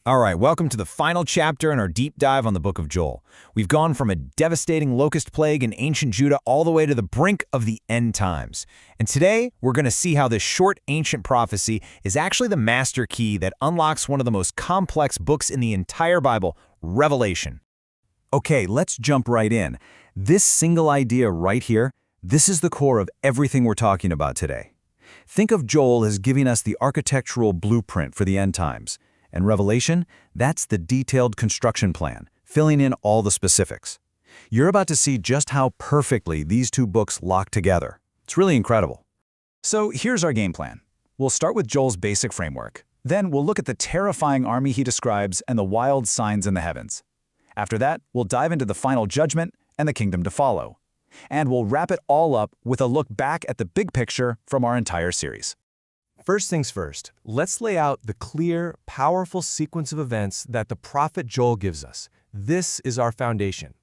All right, welcome to the final chapter in our deep dive on the book of Joel. We've gone from a devastating locust plague in ancient Judah all the way to the brink of the end times. And today, we're going to see how this short ancient prophecy is actually the master key that unlocks one of the most complex books in the entire Bible, Revelation. Okay, let's jump right in. This single idea right here, this is the core of everything we're talking about today. Think of Joel as giving us the architectural blueprint for the end times. And Revelation, that's the detailed construction plan, filling in all the specifics. You're about to see just how perfectly these two books lock together. It's really incredible. So here's our game plan. We'll start with Joel's basic framework. Then we'll look at the terrifying army he describes and the wild signs in the heavens. After that, we'll dive into the final judgment and the kingdom to follow. And we'll wrap it all up with a look back at the big picture from our entire series. First things first, let's lay out the clear, powerful sequence of events that the prophet Joel gives us. This is our foundation.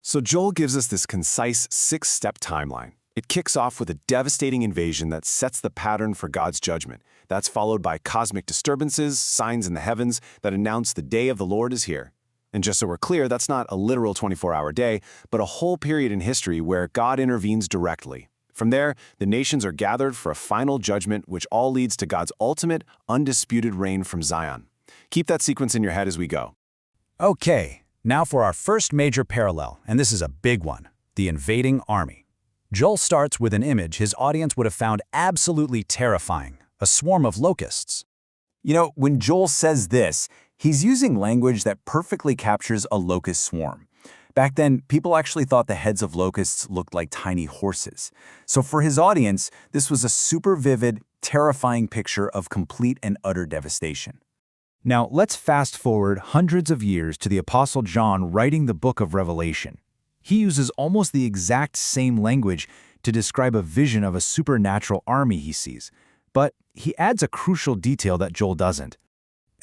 So Joel gives us this concise six-step timeline. It kicks off with a devastating invasion that sets the pattern for God's judgment. That's followed by cosmic disturbances, signs in the heavens that announce the day of the Lord is here. And just so we're clear, that's not a literal 24-hour day, but a whole period in history where God intervenes directly. From there, the nations are gathered for a final judgment, which all leads to God's ultimate, undisputed reign from Zion. Keep that sequence in your head as we go. Okay, now for our first major parallel, and this is a big one, the invading army. Joel starts with an image his audience would have found absolutely terrifying, a swarm of locusts. You know, when Joel says this, he's using language that perfectly captures a locust swarm. Back then, people actually thought the heads of locusts looked like tiny horses. So for his audience, this was a super vivid, terrifying picture of complete and utter devastation. Now, let's fast forward hundreds of years to the Apostle John writing the book of Revelation. He uses almost the exact same language to describe a vision of a supernatural army he sees, but he adds a crucial detail that Joel doesn't.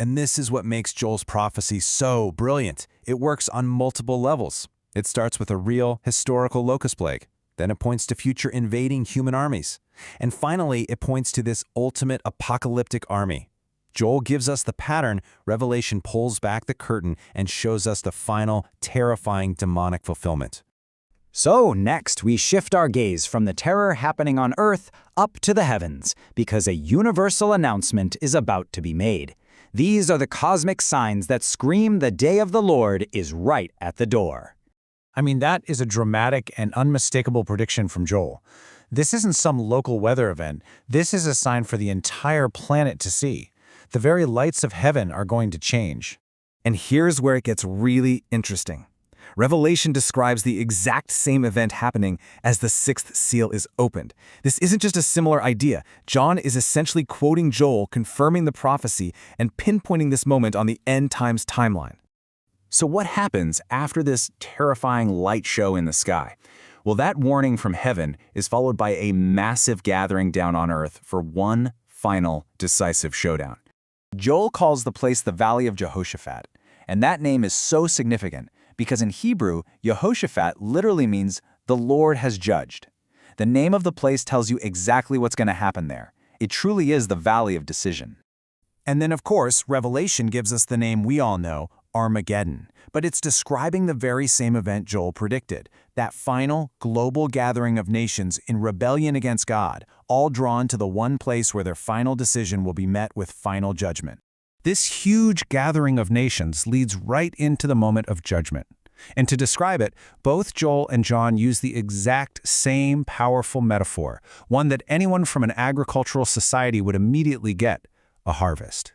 And this is what makes Joel's prophecy so brilliant. It works on multiple levels. It starts with a real, historical locust plague. Then it points to future invading human armies. And finally, it points to this ultimate apocalyptic army. Joel gives us the pattern, Revelation pulls back the curtain and shows us the final, terrifying demonic fulfillment. So next, we shift our gaze from the terror happening on earth up to the heavens, because a universal announcement is about to be made. These are the cosmic signs that scream the day of the Lord is right at the door. I mean, that is a dramatic and unmistakable prediction from Joel. This isn't some local weather event. This is a sign for the entire planet to see. The very lights of heaven are going to change. And here's where it gets really interesting. Revelation describes the exact same event happening as the sixth seal is opened. This isn't just a similar idea. John is essentially quoting Joel, confirming the prophecy, and pinpointing this moment on the end times timeline. So what happens after this terrifying light show in the sky? Well, that warning from heaven is followed by a massive gathering down on earth for one final decisive showdown. Joel calls the place the Valley of Jehoshaphat, and that name is so significant because in Hebrew, Yehoshaphat literally means the Lord has judged. The name of the place tells you exactly what's going to happen there. It truly is the Valley of Decision. And then, of course, Revelation gives us the name we all know, Armageddon. But it's describing the very same event Joel predicted, that final, global gathering of nations in rebellion against God, all drawn to the one place where their final decision will be met with final judgment. This huge gathering of nations leads right into the moment of judgment. And to describe it, both Joel and John use the exact same powerful metaphor, one that anyone from an agricultural society would immediately get, a harvest.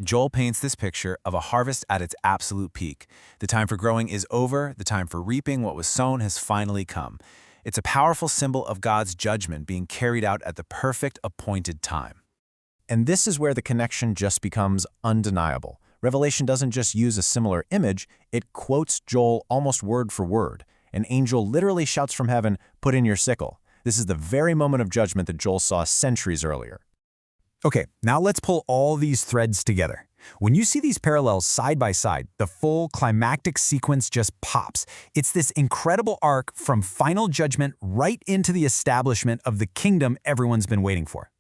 Joel paints this picture of a harvest at its absolute peak. The time for growing is over, the time for reaping what was sown has finally come. It's a powerful symbol of God's judgment being carried out at the perfect appointed time. And this is where the connection just becomes undeniable. Revelation doesn't just use a similar image, it quotes Joel almost word for word. An angel literally shouts from heaven, "Put in your sickle." This is the very moment of judgment that Joel saw centuries earlier. Okay, now let's pull all these threads together. When you see these parallels side by side, the full climactic sequence just pops. It's this incredible arc from final judgment right into the establishment of the kingdom everyone's been waiting for.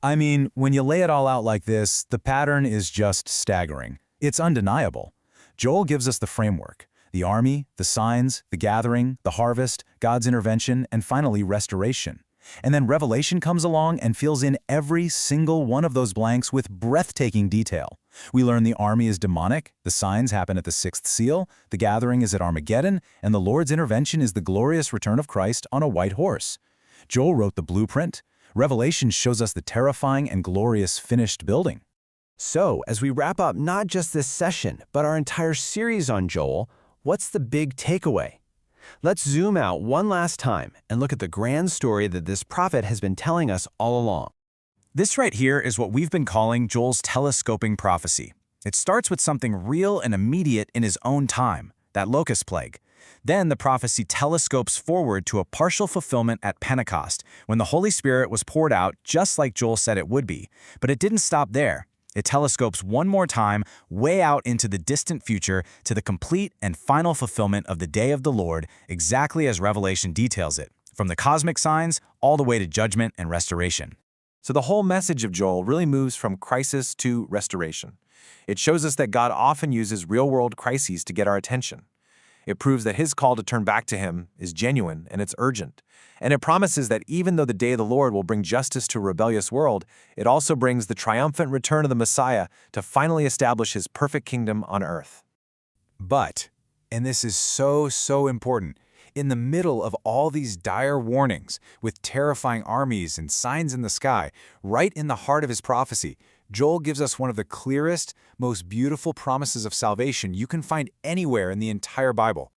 I mean, when you lay it all out like this, the pattern is just staggering. It's undeniable. Joel gives us the framework: the army, the signs, the gathering, the harvest, God's intervention, and finally restoration. And then Revelation comes along and fills in every single one of those blanks with breathtaking detail. We learn the army is demonic, the signs happen at the sixth seal, the gathering is at Armageddon, and the Lord's intervention is the glorious return of Christ on a white horse. Joel wrote the blueprint. Revelation shows us the terrifying and glorious finished building. So, as we wrap up not just this session, but our entire series on Joel, what's the big takeaway? Let's zoom out one last time and look at the grand story that this prophet has been telling us all along. This right here is what we've been calling Joel's telescoping prophecy. It starts with something real and immediate in his own time, that locust plague. Then the prophecy telescopes forward to a partial fulfillment at Pentecost, when the Holy Spirit was poured out just like Joel said it would be. But it didn't stop there. It telescopes one more time, way out into the distant future, to the complete and final fulfillment of the day of the Lord, exactly as Revelation details it, from the cosmic signs all the way to judgment and restoration. So the whole message of Joel really moves from crisis to restoration. It shows us that God often uses real-world crises to get our attention. It proves that his call to turn back to him is genuine and it's urgent. And it promises that even though the day of the Lord will bring justice to a rebellious world, it also brings the triumphant return of the Messiah to finally establish his perfect kingdom on earth. But, and this is so important, in the middle of all these dire warnings, with terrifying armies and signs in the sky, right in the heart of his prophecy, Joel gives us one of the clearest, most beautiful promises of salvation you can find anywhere in the entire Bible.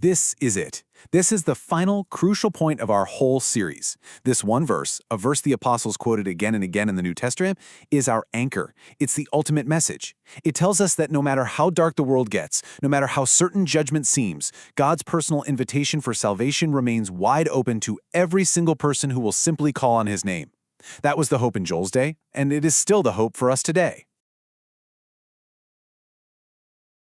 This is it. This is the final, crucial point of our whole series. This one verse, a verse the apostles quoted again and again in the New Testament, is our anchor. It's the ultimate message. It tells us that no matter how dark the world gets, no matter how certain judgment seems, God's personal invitation for salvation remains wide open to every single person who will simply call on his name. That was the hope in Joel's day, and it is still the hope for us today.